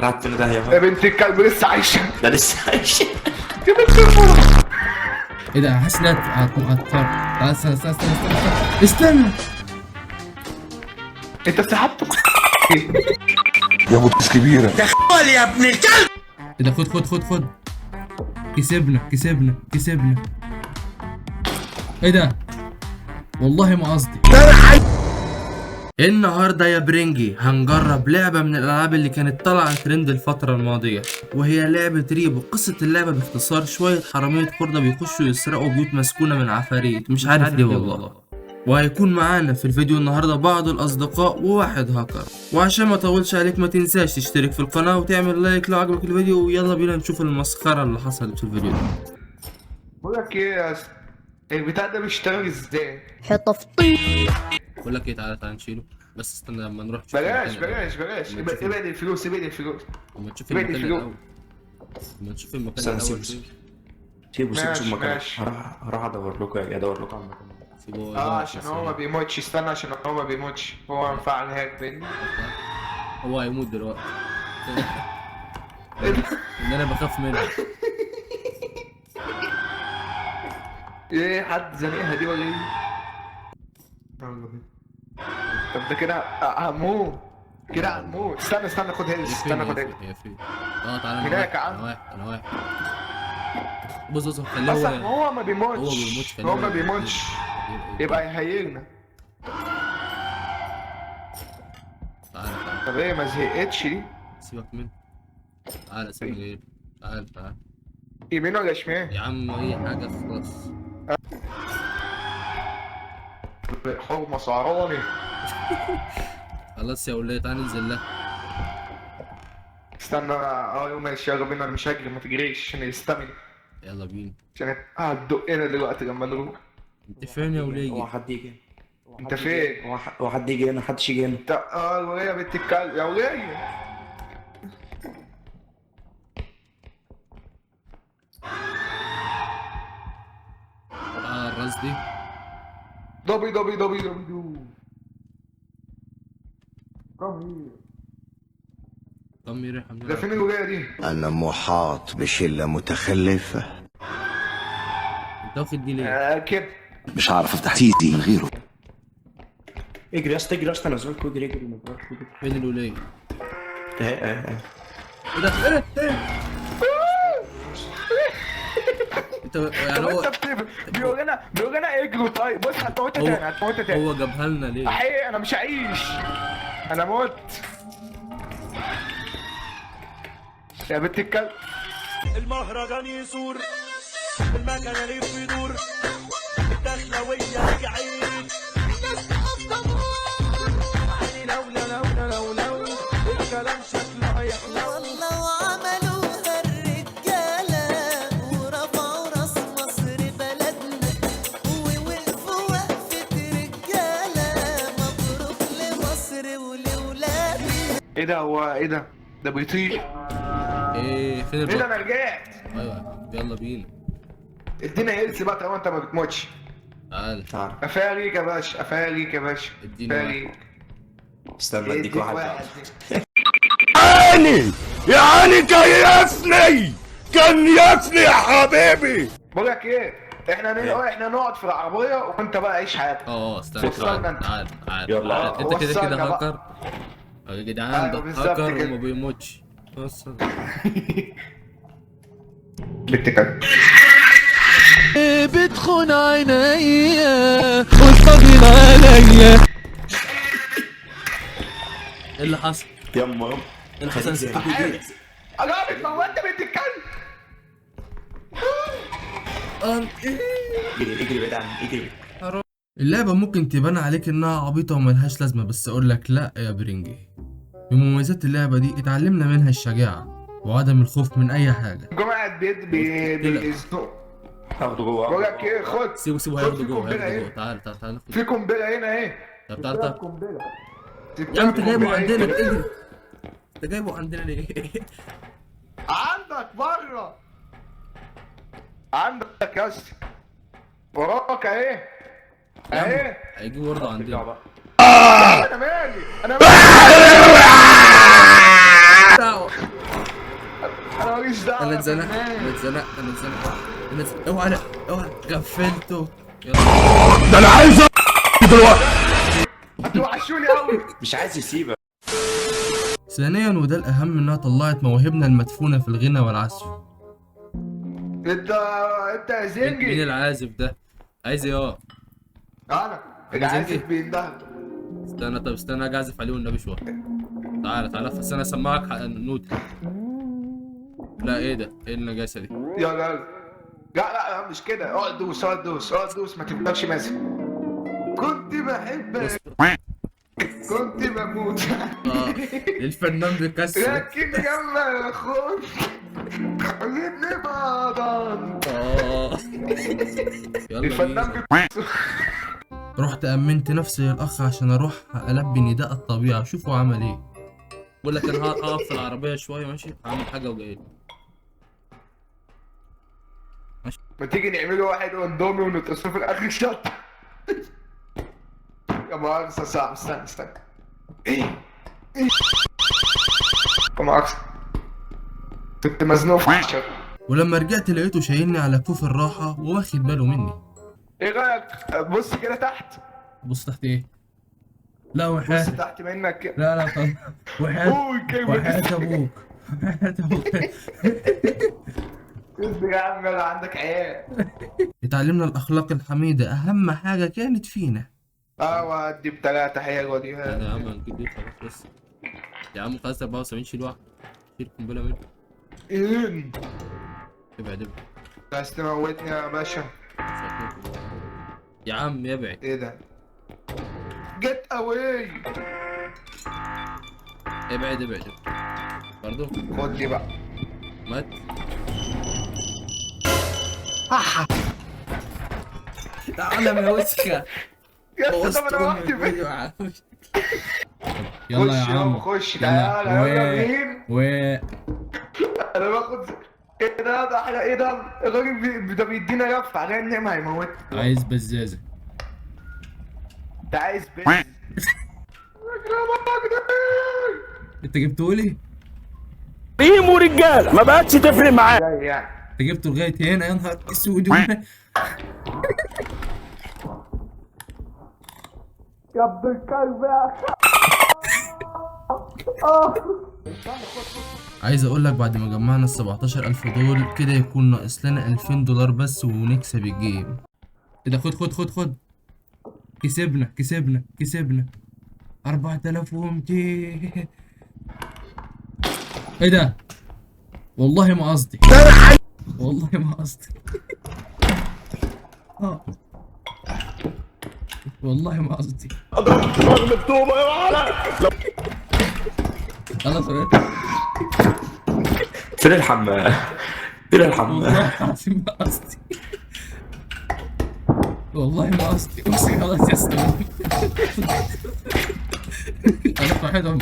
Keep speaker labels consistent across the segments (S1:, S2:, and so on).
S1: طلعت في ده
S2: يا بنت الكلب لسه عايشه.
S1: ده لسه عايش.
S2: يا بنت الفرح.
S3: ايه ده؟ حاسس انها هتطير. تعال استنى.
S2: انت سحبت
S4: يا بطيس كبيرة.
S1: يا ابن الكلب.
S3: ايه ده؟ خد كسبنا. ايه ده؟ والله ما قصدي. النهارده يا برنجي هنجرب لعبة من الألعاب اللي كانت طالعة ترند الفترة الماضية، وهي لعبة ريبو. قصة اللعبة باختصار شوية حرامية خردة بيخشوا يسرقوا بيوت مسكونة من عفاريت، مش عارف ليه والله. وهيكون معانا في الفيديو النهارده بعض الأصدقاء وواحد هاكر. وعشان ما اطولش عليك ما تنساش تشترك في القناة وتعمل لايك لو عجبك الفيديو، ويلا بينا نشوف المسخرة اللي حصلت في الفيديو ده.
S2: بقول لك ايه يا اسطى، البتاع ده بيشتغل ازاي؟
S5: حطه في طين.
S3: بقول لك ايه، تعالى نشيله، بس استنى لما نروح نشوف
S2: بلاش
S3: المكان الأول.
S2: ابعد الفلوس
S3: لما نشوف المكان الأول.
S1: سيبه
S2: ماشي
S1: مكانه.
S2: ماشي.
S1: هروح ادور لكم على المكان.
S3: سيبه
S2: عشان هو ما بيموتش. استنى عشان هو ما بيموتش. هو مفعل هاك بيني.
S3: هو هيموت دلوقتي. ان انا بخاف منه.
S2: ايه حد زنقها دي ولا ايه؟ طب ده كده هموت. استنى خد هيلز.
S3: هي فين؟ تعالى.
S2: هناك
S3: انا واحد. بص خليه
S2: اصلا هو ما بيموتش.
S3: هو ما بيموتش.
S2: يبقى يهيلنا.
S3: تعالى.
S2: طب ايه ما زهقتش دي؟
S3: سيبك منه. تعالى سيبك غير. تعالى.
S2: يمين ولا شمال؟
S3: يا عم اي حاجة خلاص.
S2: حرمة سعراني.
S3: خلاص يا ولاد تعالى ننزل لها.
S2: استنى ماشي يلا بينا. انا مش هجري، ما تجريش عشان يستمر.
S3: يلا بينا.
S2: عشان هتدقنا دلوقتي لما نروح.
S3: انت فين يا وليجي؟
S1: هو حد يجي.
S2: انت فين؟
S1: هو حد يجي هنا. محدش يجي هنا.
S2: انت الولية يا بنت الكلب يا ولية.
S3: الراس دي
S2: دبي دو.
S3: طمي ريحة من
S2: ده فين الولية دي؟
S4: أنا محاط بشلة متخلفة.
S3: انت واخد دي ليه؟
S2: كده.
S4: مش عارف أفتح سيدي من غيره.
S1: اجري يا اسطى انا نزلت اجري.
S3: فين الولية؟
S1: ايه
S3: ايه ده؟ انت يعني هو
S2: بيقول لنا اجروا. طيب بص هتموت تاني.
S3: هو جابها لنا ليه؟
S2: احيي انا مش هعيش. انا موت يا بنت الكلب.
S6: المهرجان يسور، المكان يلف يدور، الدخلوية رجعت، الناس تقدم عيني لو الكلام شكله هيحلو.
S5: والله وعملوها الرجالة ورفعوا راس مصر بلدنا ووقفوا وقفة رجالة. مبروك لمصر ولولادنا.
S2: ايه ده؟ هو ايه ده؟ ده بيطير.
S3: ايه فين
S2: ايه ده؟
S3: البطل؟
S2: انا رجعت.
S3: ايوه يلا بينا.
S2: ادينا هيلث بقى طالما انت ما بتموتش.
S3: تعال.
S2: كفايه ليك يا باشا.
S3: اديني
S2: كفايه
S3: واحد.
S2: ليك.
S1: استنى اديك واحد.
S4: يعني كان يفني يا حبيبي.
S2: بقول لك ايه، احنا نقعد في العربيه وانت بقى عيش حياتك.
S3: استنى.
S2: وصلنا انت.
S3: تعال.
S1: يلا.
S3: انت كده
S2: وصلنا بقى.
S3: هاكر. يا جدعان ده
S2: بالظبط
S3: هاكر
S2: كده.
S3: وما بيموتش. وصل.
S2: بنت كلب.
S6: بتخون عينيا والطبيل عليا.
S3: ايه اللي حصل؟
S1: يما
S3: ايه اللي حصل؟
S2: قربت موت بنت الكلب.
S1: اجري بعيد عني اجري.
S3: اللعبة ممكن تبان عليك انها عبيطة وملهاش لازمة، بس اقول لك لا يا برنجي. من مميزات اللعبة دي اتعلمنا منها الشجاعة وعدم الخوف من اي حاجة.
S2: جماعه بيزنقوا.
S1: هاخده جوه.
S2: بقول لك ايه، خد.
S3: سيبه هياخده جوه. تعال ناخده.
S2: في قنبله هنا اهي.
S3: طب تعال.
S2: قنبله.
S3: يا عم انت جايبه عندنا اجري. انت جايبه عندنا ليه؟
S2: عندك بره. عندك يا اسطى. وراك اهي.
S3: هيجي ورده عندنا.
S2: انا مالي. ماليش دعوه
S3: انا
S2: يا
S3: اتزنقت
S2: فنان.
S3: انا اتزنقت انا اتزنقت انا اتزنقت. اوعى اوعى غفلته. يلا
S4: ده انا عايز دلوقتي.
S2: هتوحشوني قوي.
S1: مش عايز يسيبك.
S3: ثانيا وده الاهم، انها طلعت مواهبنا المدفونه في الغنى والعزف.
S2: انت يا
S3: مين
S2: زنجي.
S3: العازف ده؟ عايز ايه؟
S2: انا العازف بيندهب.
S3: استنى، طب استنى اجي اعزف عليه والنبي شويه. تعالى بس انا اسمعك نوت. لا ايه ده؟ ايه النجاسه دي؟
S2: يلا لا مش كده. اقعد دوس ما تفضلش ماسك. كنت بحبك كنت بموت.
S3: الفنان بيكسر.
S2: لكن يلا خد خليني بعضا.
S3: يلا
S2: الفنان
S3: بينا. رحت امنت نفسي للاخ عشان اروح البي نداء الطبيعه. شوفوا عمل ايه. بقول لك انا هقف في العربيه شويه ماشي، هعمل حاجه وجاي لك.
S2: ما تيجي نعمله واحد اندومي ونتصل في الاخر شط. يا مؤاخذة صعب. استنى ايه يا مؤاخذة كنت مزنوق في الشر.
S3: ولما رجعت لقيته شايلني على كوف الراحه واخد باله مني.
S2: ايه رايك بص كده تحت.
S3: بص تحت ايه؟ لا
S2: بص
S3: وحياة.
S2: تحت منك كده.
S3: لا طب وحياة
S2: قول كلمة
S3: وحياة ابوك. وحياة ابوك.
S2: يا عم يلا عندك عيال.
S3: اتعلمنا الاخلاق الحميده، اهم حاجه كانت فينا.
S2: وادي بتلاتة حلوة دي.
S3: يا عم هنجيب دي خلاص بس. يا عم خلاص 74 شيل واحد. شيل قنبله منه.
S2: ايه
S3: ابعد.
S2: عايز تموتني يا باشا؟
S3: يا عم ابعد.
S2: ايه ده؟ جيت اواي.
S3: ابعد برضو.
S2: خد دي بقى.
S3: مات. تعالى يا وسخة.
S2: يا اسطى طب انا وحدي فين؟
S3: يلا يا عم
S2: خش تعالى يلا مين؟ انا باخد. ايه ده احلى. ايه ده الراجل ده بيدينا لف على النعمة هيموتنا.
S3: عايز بزازة.
S2: انت عايز بيت.
S3: انت جبته لي؟
S6: ريم ورجاله ما بقتش تفرق معاه.
S2: يعني
S3: انت جبته لغاية هنا؟ يا نهار اسود.
S2: يا ابن الكلب يا
S3: عايز اقول لك بعد ما جمعنا ال 17000 دول كده يكون ناقص لنا 2000 دولار بس ونكسب الجيم. ايه ده؟ خد كسبنا 4200. ايه ده؟ والله ما قصدي. والله ما قصدي.
S6: مكتوبه يا ولد.
S3: خلاص
S1: فين الحمام؟
S3: والله العظيم ما قصدي. والله ما قصدي. اقسم خلاص يا اسطى. خلاص واحدهم.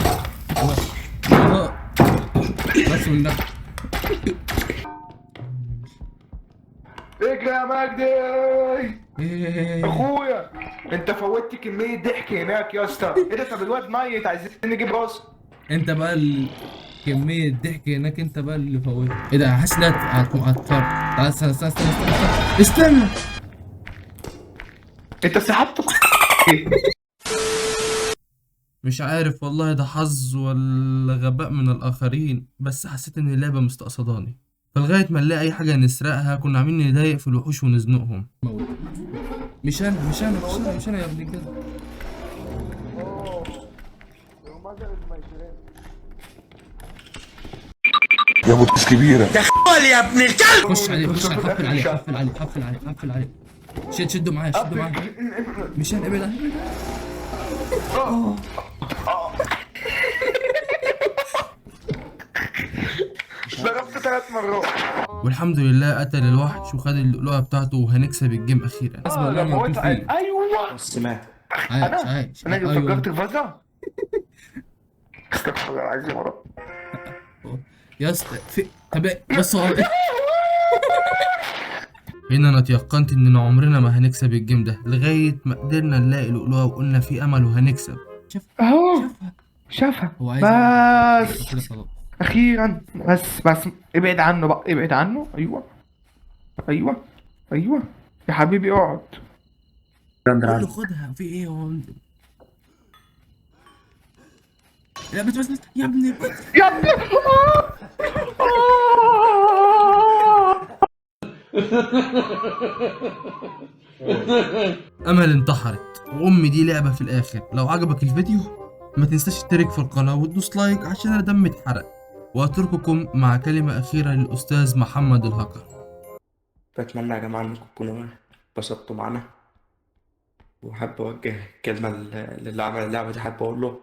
S3: بس والنبي.
S2: اجري يا مجدي.
S3: ايه
S2: اخويا انت فوتت كمية ضحك هناك يا اسطى. ايه ده؟ طب الواد ميت عايزين نجيب راسه.
S3: انت بقى كمية ضحك هناك، انت بقى اللي فوت. ايه ده؟ حاسس انها هتفرق. تعال استنى.
S2: انت سحبت.
S3: مش عارف والله ده حظ ولا غباء من الاخرين، بس حسيت ان اللعبة مستقصداني. فلغاية ما نلاقي اي حاجة نسرقها كنا عاملين نضايق في الوحوش ونزنقهم. مش انا يا ابني كده.
S4: يا ابو تس كبيره.
S3: خش عليه حفل عليه. شدوا معايا. مش انا. ابعد.
S2: ضربت 3 مرات.
S3: والحمد لله قتل الوحش وخد اللؤلؤة بتاعته وهنكسب الجيم اخيرا. حسبي الله
S2: لما
S3: ونعم
S2: قلت
S3: الوكيل فيه.
S2: ايوه
S1: سمعت.
S3: عايش.
S2: انا اللي
S3: أيوة.
S2: فجرت الفازة. استغفر الله العظيم يا رب.
S3: يا اسطى طب بس هنا انا تيقنت اننا عمرنا ما هنكسب الجيم ده لغايه ما قدرنا نلاقي لؤلؤه وقلنا في امل وهنكسب.
S2: اهو شافها
S3: هو عايز
S2: بس.
S3: كده خلاص.
S2: اخيرا. بس ابعد عنه بقى، ابعد عنه. ايوه ايوه ايوه يا حبيبي اقعد.
S3: قول له خدها في ايه هو. لا بس يا ابني
S2: يا ابني
S3: امل انتحرت وامي دي لعبه في الاخر. لو عجبك الفيديو ما تنساش تشترك في القناه وتدوس لايك عشان انا دمي اتحرق. واترككم مع كلمه اخيره للاستاذ محمد الهكر.
S1: بتمنى يا جماعة انكم تكونوا اتبسطتوا معانا، وحابب اوجه كلمة للي عمل اللعبة دي، حابب اقول له